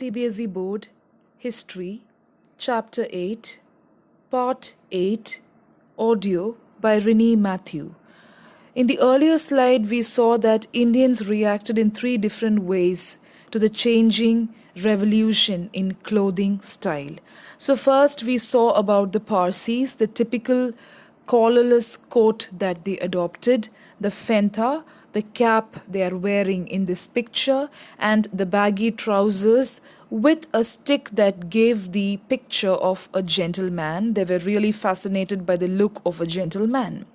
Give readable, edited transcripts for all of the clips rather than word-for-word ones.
CBSE Board, History, Chapter 8, Part 8, Audio by Renee Matthew. In the earlier slide, we saw that Indians reacted in three different ways to the changing revolution in clothing style. So, first, we saw about the Parsis, the typical collarless coat that they adopted, the fenta, the cap they are wearing in this picture, and the baggy trousers with a stick that gave the picture of a gentleman. They were really fascinated by the look of a gentleman.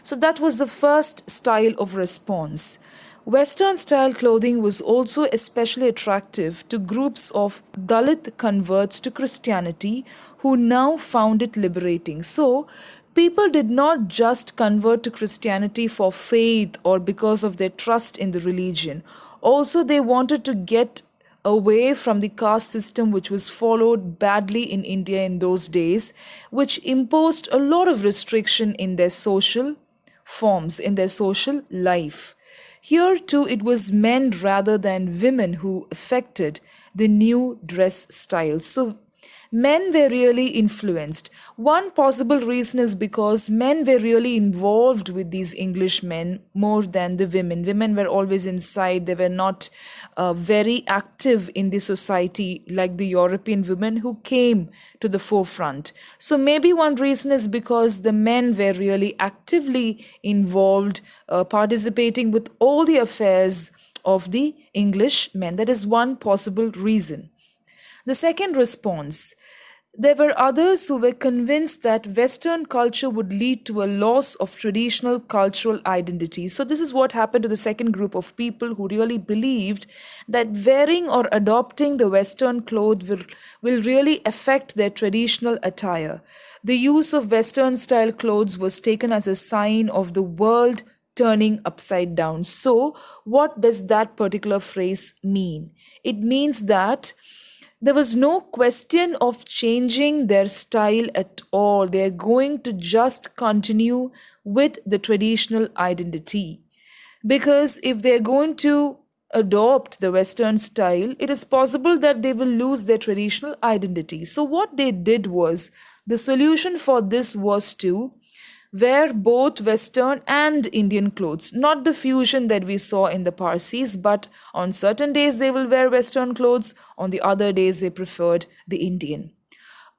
So that was the first style of response. Western style clothing was also especially attractive to groups of Dalit converts to Christianity who now found it liberating. So, people did not just convert to Christianity for faith or because of their trust in the religion. Also, they wanted to get away from the caste system which was followed badly in India in those days, which imposed a lot of restriction in their social forms, in their social life. Here too, it was men rather than women who affected the new dress styles. So, men were really influenced. One possible reason is because men were really involved with these English men more than the women. Women were always inside, they were not very active in the society like the European women who came to the forefront. So, maybe one reason is because the men were really actively involved, participating with all the affairs of the English men. That is one possible reason. The second response, there were others who were convinced that Western culture would lead to a loss of traditional cultural identity. So, this is what happened to the second group of people who really believed that wearing or adopting the Western clothes will really affect their traditional attire. The use of Western style clothes was taken as a sign of the world turning upside down. So, what does that particular phrase mean? It means that there was no question of changing their style at all. They are going to just continue with the traditional identity. Because if they are going to adopt the Western style, it is possible that they will lose their traditional identity. So, what they did was, the solution for this was to wear both Western and Indian clothes, not the fusion that we saw in the Parsis, but on certain days they will wear Western clothes, on the other days they preferred the Indian.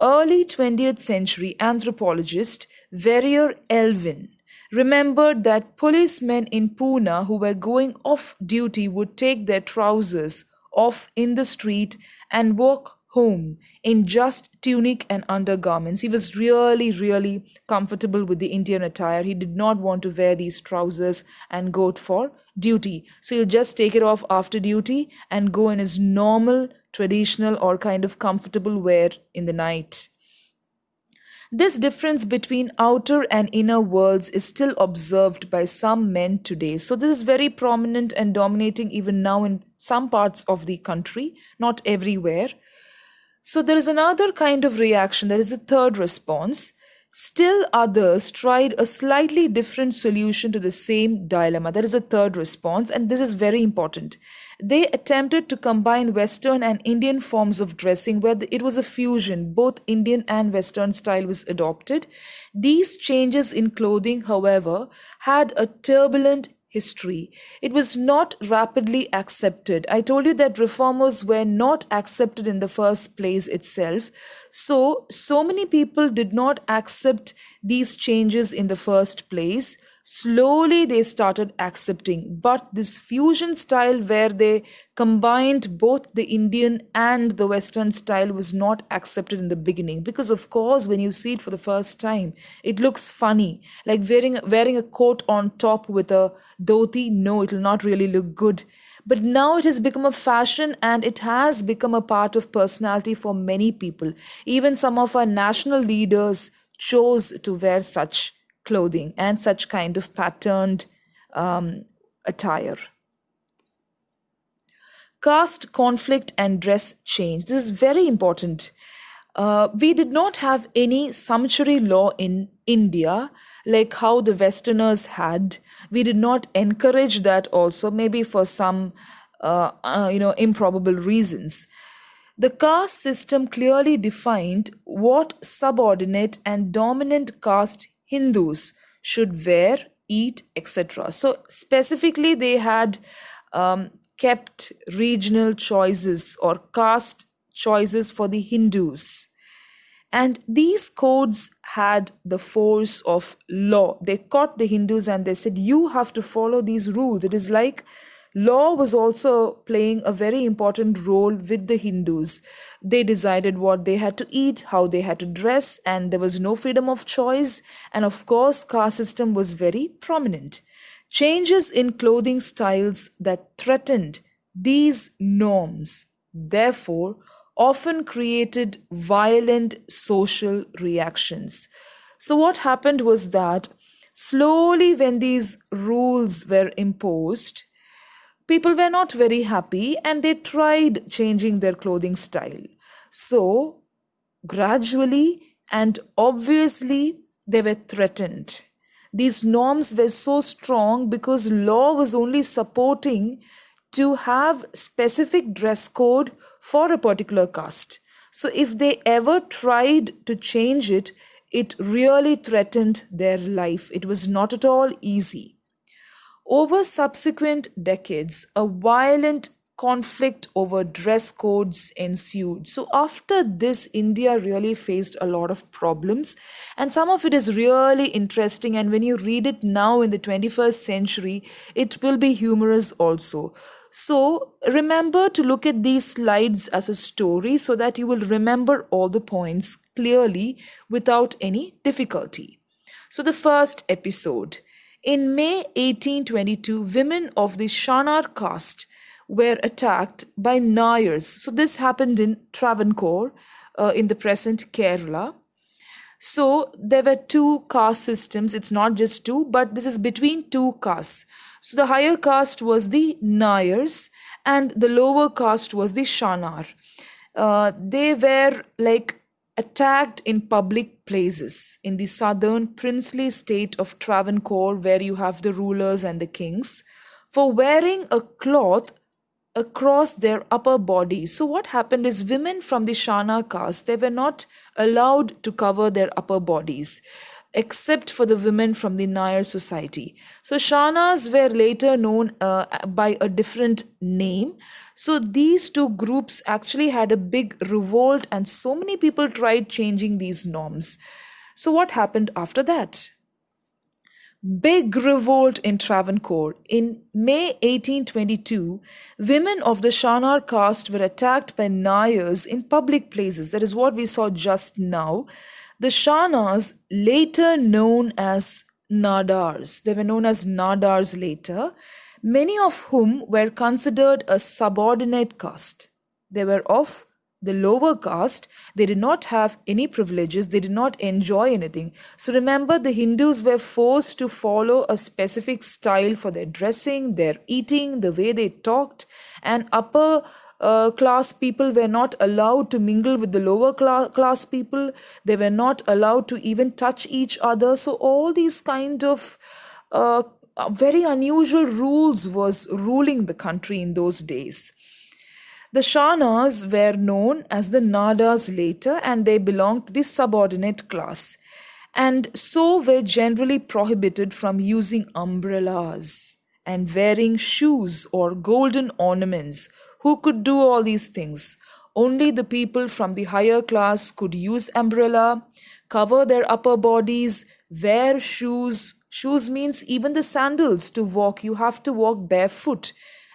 Early 20th century anthropologist Verrier Elvin remembered that policemen in Pune who were going off duty would take their trousers off in the street and walk home in just tunic and undergarments. He was really comfortable with the Indian attire. He did not want to wear these trousers and go for duty. So he'll just take it off after duty and go in his normal, traditional, or kind of comfortable wear in the night. This difference between outer and inner worlds is still observed by some men today. So, this is very prominent and dominating even now in some parts of the country, not everywhere. So, there is another kind of reaction, there is a third response. Still, others tried a slightly different solution to the same dilemma. That is a third response, and this is very important. They attempted to combine Western and Indian forms of dressing where it was a fusion. Both Indian and Western style was adopted. These changes in clothing, however, had a turbulent history. It was not rapidly accepted. I told you that reformers were not accepted in the first place itself. So many people did not accept these changes in the first place. Slowly they started accepting, but this fusion style where they combined both the Indian and the Western style was not accepted in the beginning, because of course when you see it for the first time it looks funny, like wearing a coat on top with a dhoti. No, it will not really look good. But now it has become a fashion and it has become a part of personality for many people. Even some of our national leaders chose to wear such clothing and such kind of patterned attire. Caste conflict and dress change. This is very important. We did not have any sumptuary law in India like how the Westerners had. We did not encourage that also, maybe for some improbable reasons. The caste system clearly defined what subordinate and dominant caste Hindus should wear, eat, etc. So, specifically, they had kept regional choices or caste choices for the Hindus. And these codes had the force of law. They caught the Hindus and they said, you have to follow these rules. It is like law was also playing a very important role with the Hindus. They decided what they had to eat, how they had to dress, and there was no freedom of choice. And of course, caste system was very prominent. Changes in clothing styles that threatened these norms, therefore, often created violent social reactions. So, what happened was that slowly, when these rules were imposed, people were not very happy and they tried changing their clothing style. So, gradually and obviously, they were threatened. These norms were so strong because law was only supporting to have specific dress code for a particular caste. So if they ever tried to change it, it really threatened their life. It was not at all easy. Over subsequent decades, a violent conflict over dress codes ensued. So, after this, India really faced a lot of problems, and some of it is really interesting. And when you read it now in the 21st century, it will be humorous also. So, remember to look at these slides as a story so that you will remember all the points clearly without any difficulty. So, the first episode. In May 1822, women of the Shanar caste were attacked by Nayars. So, this happened in Travancore, in the present Kerala. So, there were two caste systems. It's not just two, but this is between two castes. So, the higher caste was the Nayars, and the lower caste was the Shanar. They were like attacked in public places in the southern princely state of Travancore, where you have the rulers and the kings, for wearing a cloth across their upper body. So what happened is women from the Shana caste, they were not allowed to cover their upper bodies except for the women from the Nair society. So Shanas were later known by a different name. So these two groups actually had a big revolt, and so many people tried changing these norms. So what happened after that? Big revolt in Travancore. In May 1822, women of the Shanar caste were attacked by Nayars in public places. That is what we saw just now. The Shanas, later known as Nadars, they were known as Nadars later, many of whom were considered a subordinate caste. They were of the lower caste. They did not have any privileges, they did not enjoy anything. So remember, the Hindus were forced to follow a specific style for their dressing, their eating, the way they talked, and upper class people were not allowed to mingle with the lower class people. They were not allowed to even touch each other. So all these kind of very unusual rules was ruling the country in those days. The Shanas were known as the Nadas later, and they belonged to the subordinate class, and so were generally prohibited from using umbrellas and wearing shoes or golden ornaments. Who could do all these things? Only the people from the higher class could use umbrella, cover their upper bodies, wear shoes. Shoes means even the sandals to walk. You have to walk barefoot,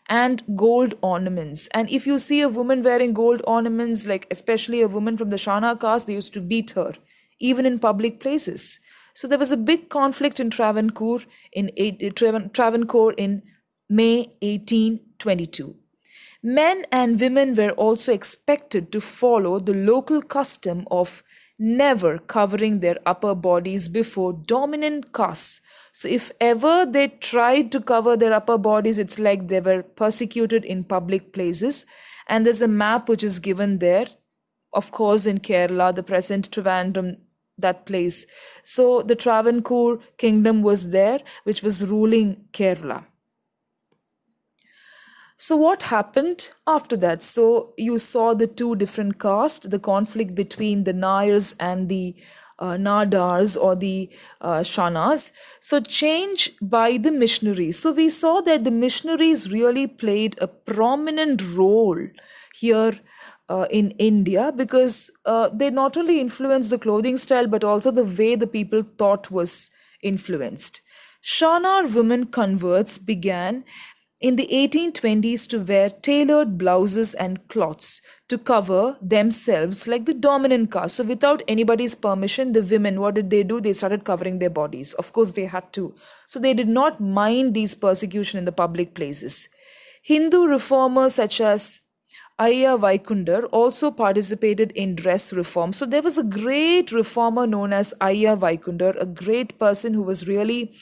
and gold ornaments. And if you see a woman wearing gold ornaments, like especially a woman from the Shana caste, they used to beat her, even in public places. So there was a big conflict in Travancore in May 1822. Men and women were also expected to follow the local custom of never covering their upper bodies before dominant castes. So if ever they tried to cover their upper bodies, it's like they were persecuted in public places. And there's a map which is given there, of course, in Kerala, the present Trivandrum, that place. So the Travancore kingdom was there, which was ruling Kerala. So, what happened after that? So, you saw the two different castes, the conflict between the Nayars and the Nadars or the Shanas. So, change by the missionaries. So, we saw that the missionaries really played a prominent role here in India because they not only influenced the clothing style but also the way the people thought was influenced. Shanar women converts began in the 1820s to wear tailored blouses and cloths to cover themselves like the dominant caste. So, without anybody's permission, the women, what did they do? They started covering their bodies. Of course, they had to. So, they did not mind these persecution in the public places. Hindu reformers such as Ayya Vaikundar also participated in dress reform. So there was a great reformer known as Ayya Vaikundar, a great person who was really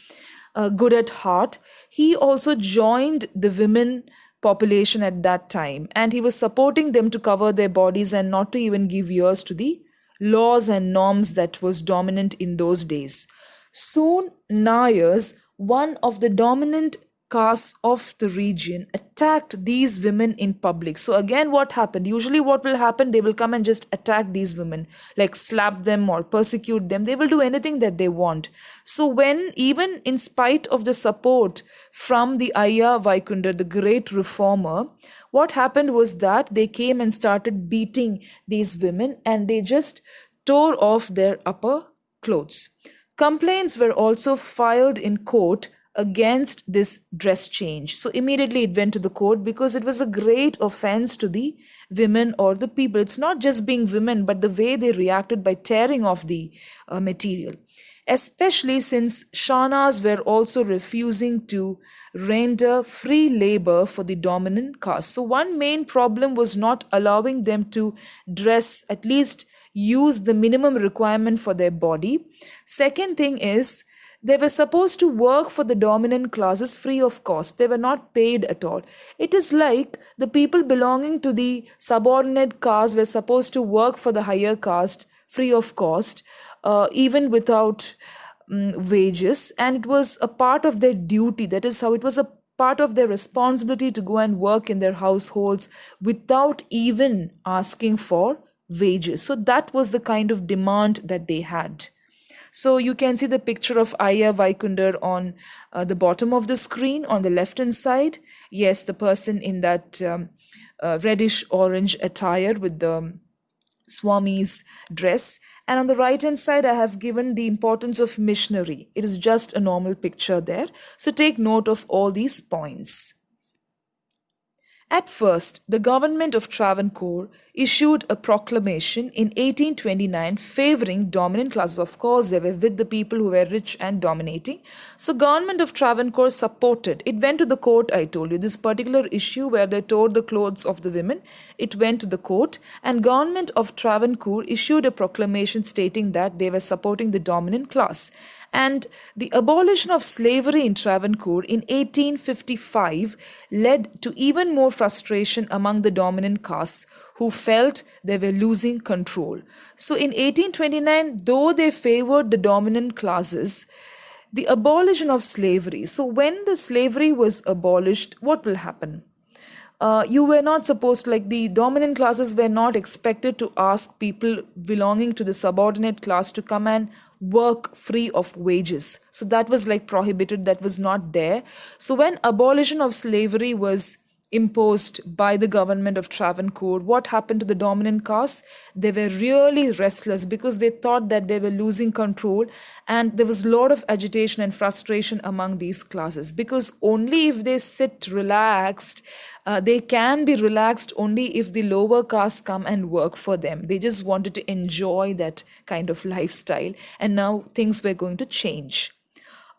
good at heart. He also joined the women population at that time and he was supporting them to cover their bodies and not to even give ears to the laws and norms that was dominant in those days. Soon, Nayars, one of the dominant castes of the region, attacked these women in public. So, again, what happened? Usually, what will happen? They will come and just attack these women, like slap them or persecute them. They will do anything that they want. So, when even in spite of the support from the Ayya Vaikundar, the great reformer, what happened was that they came and started beating these women and they just tore off their upper clothes. Complaints were also filed in court against this dress change. So immediately it went to the court because it was a great offense to the women or the people. It's not just being women, but the way they reacted by tearing off the material. Especially since Shanas were also refusing to render free labor for the dominant caste. So, one main problem was not allowing them to dress, at least use the minimum requirement for their body. Second thing is, they were supposed to work for the dominant classes free of cost. They were not paid at all. It is like the people belonging to the subordinate caste were supposed to work for the higher caste free of cost, even without wages. And it was a part of their duty. That is how it was a part of their responsibility to go and work in their households without even asking for wages. So that was the kind of demand that they had. So you can see the picture of Ayya Vaikundar on the bottom of the screen on the left hand side. Yes, the person in that reddish orange attire with the Swami's dress. And on the right hand side, I have given the importance of missionary. It is just a normal picture there. So take note of all these points. At first, the government of Travancore issued a proclamation in 1829 favoring dominant classes. Of course, they were with the people who were rich and dominating. So, government of Travancore supported. It went to the court, I told you. This particular issue where they tore the clothes of the women, it went to the court. And government of Travancore issued a proclamation stating that they were supporting the dominant class. And the abolition of slavery in Travancore in 1855 led to even more frustration among the dominant castes who felt they were losing control. So in 1829, though they favored the dominant classes, the abolition of slavery. So when the slavery was abolished, what will happen? You were not supposed, like the dominant classes were not expected to ask people belonging to the subordinate class to come and work free of wages. So that was like prohibited, that was not there. So when abolition of slavery was imposed by the government of Travancore, what happened to the dominant caste? They were really restless because they thought that they were losing control, and there was a lot of agitation and frustration among these classes because only if they sit relaxed, they can be relaxed only if the lower castes come and work for them. They just wanted to enjoy that kind of lifestyle, and now things were going to change.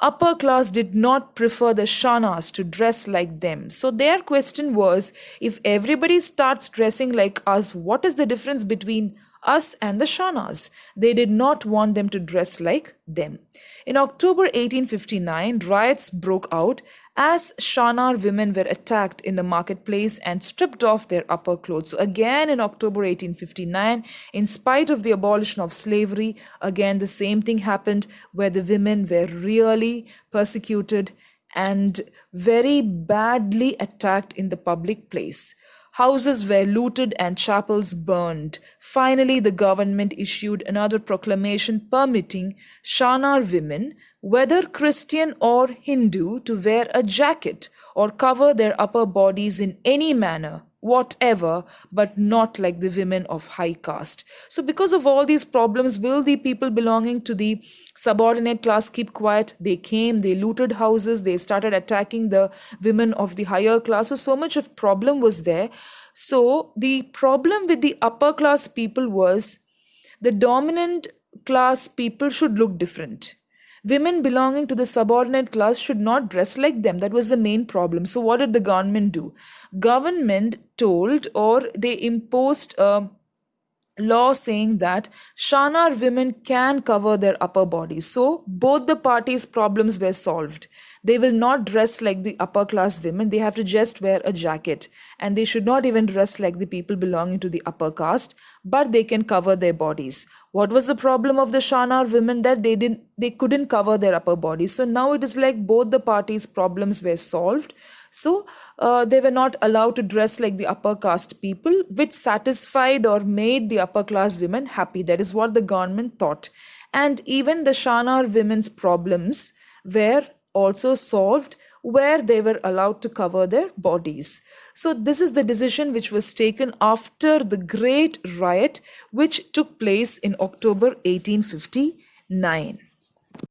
Upper class did not prefer the Shanas to dress like them. So their question was, if everybody starts dressing like us, what is the difference between us and the Shanas? They did not want them to dress like them. In October 1859, riots broke out as Shanar women were attacked in the marketplace and stripped off their upper clothes. So again in October 1859, in spite of the abolition of slavery, again the same thing happened where the women were really persecuted and very badly attacked in the public place. Houses were looted and chapels burned. Finally, the government issued another proclamation permitting Shanar women, whether Christian or Hindu, to wear a jacket or cover their upper bodies in any manner, whatever, but not like the women of high caste. So, because of all these problems, will the people belonging to the subordinate class keep quiet? They came, they looted houses, they started attacking the women of the higher class. So much of problem was there. So, the problem with the upper class people was the dominant class people should look different. Women belonging to the subordinate class should not dress like them. That was the main problem. So what did the government do? Government told, or they imposed a law saying that Shanar women can cover their upper bodies. So both the parties' problems were solved. They will not dress like the upper class women. They have to just wear a jacket. And they should not even dress like the people belonging to the upper caste, but they can cover their bodies. What was the problem of the Shanar women? That they couldn't cover their upper bodies. So now it is like both the parties' problems were solved. So they were not allowed to dress like the upper caste people, which satisfied or made the upper class women happy. That is what the government thought. And even the Shanar women's problems were also solved, where they were allowed to cover their bodies. So this is the decision which was taken after the great riot which took place in October 1859.